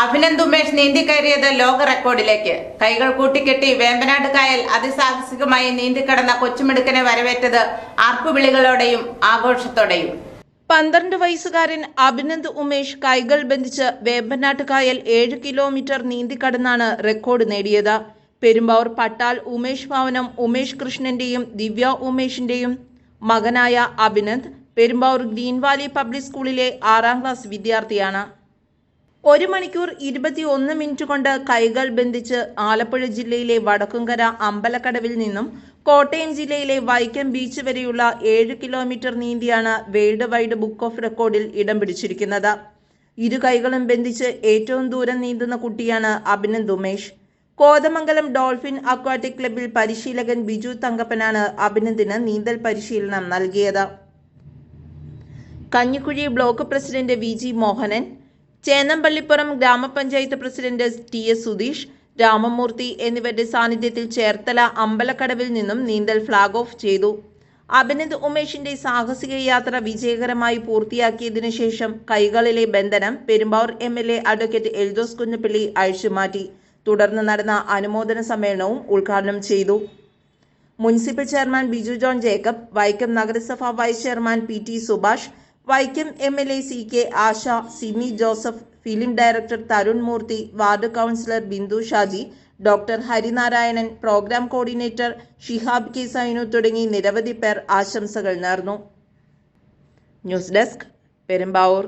അഭിനന്ദ് ഉമേഷ് നീന്തിക്കയറിയത് ലോക റെക്കോർഡിലേക്ക്. കൈകൾ കൂട്ടിക്കെട്ടി വേമ്പനാട് കായൽ അതിസാഹസികമായി നീന്തിക്കടന്ന കൊച്ചുമിടുക്കനെ വരവേറ്റത് ആർപ്പുവിളികളോടെയും ആഘോഷത്തോടെയും. 12 വയസ്സുകാരൻ അഭിനന്ദ് ഉമേഷ് കൈകൾ ബന്ധിച്ച് വേമ്പനാട്ട് കായൽ 7 കിലോമീറ്റർ നീന്തിക്കടന്നാണ് റെക്കോർഡ് നേടിയത്. പെരുമ്പാവൂർ പട്ടാൽ ഉമേഷ് ഭവനം ഉമേഷ് കൃഷ്ണന്റെയും ദിവ്യ ഉമേഷിന്റെയും മകനായ Abhinand Perumbavoor green Valley public സ്കൂളിലെ 6ാം ക്ലാസ് വിദ്യാർത്ഥിയാണ്. 1 മണിക്കൂർ 21 മിനിറ്റ് കൊണ്ട് കൈകൾ ബന്ധിച്ച് ആലപ്പുഴ ജില്ലയിലെ വടക്കുംകര അമ്പലക്കടവിൽ നിന്നും കോട്ടയം ജില്ലയിലെ വൈക്കം ബീച്ച് വരെയുള്ള 7 കിലോമീറ്റർ നീന്തിയാണ് വേൾഡ് വൈഡ് ബുക്ക് ഓഫ് റെക്കോർഡിൽ ഇടം പിടിച്ചിരിക്കുന്നത്. ഇരു കൈകളും ബന്ധിച്ച് ഏറ്റവും ദൂരം നീന്തുന്ന കുട്ടിയാണ് അഭിനന്ദ് ഉമേഷ്. കോതമംഗലം ഡോൾഫിൻ അക്വാറ്റിക് ക്ലബിൽ പരിശീലകൻ ബിജു തങ്കപ്പനാണ് അഭിനന്ദിന് നീന്തൽ പരിശീലനം നൽകിയത്. Kanjikuzhi block president VG Mohanan, Chennampallippuram ഗ്രാമപഞ്ചായത്ത് പ്രസിഡന്റ് TS സുധീഷ്, രാമമൂർത്തി എന്നിവരുടെ സാന്നിധ്യത്തിൽ ചേർത്തല അമ്പലക്കടവിൽ നിന്നും നീന്തൽ ഫ്ലാഗ് ഓഫ് ചെയ്തു. അഭിനന്ദ് ഉമേഷിന്റെ സാഹസിക യാത്ര വിജയകരമായി പൂർത്തിയാക്കിയതിനു ശേഷം കൈകളിലെ ബന്ധനം പെരുമ്പാവൂർ MLA അഡ്വക്കേറ്റ് എൽദോസ് കുഞ്ഞപ്പള്ളി അഴിച്ചുമാറ്റി. തുടർന്ന് നടന്ന അനുമോദന സമ്മേളനവും ഉദ്ഘാടനം ചെയ്തു. Municipal chairman Biju John Jacob, Vaikom നഗരസഭ vice chairman PT Subhash, Vaikom MLA CK Asha, Simi Joseph, film director Tharun Moorthy, ward councillor Bindu Shaji, doctor Harinarayanan, programme coordinator Shihab K Sainu തുടങ്ങി നിരവധി പേർ ആശംസകൾ നേർന്നു. News desk, Perumbavoor.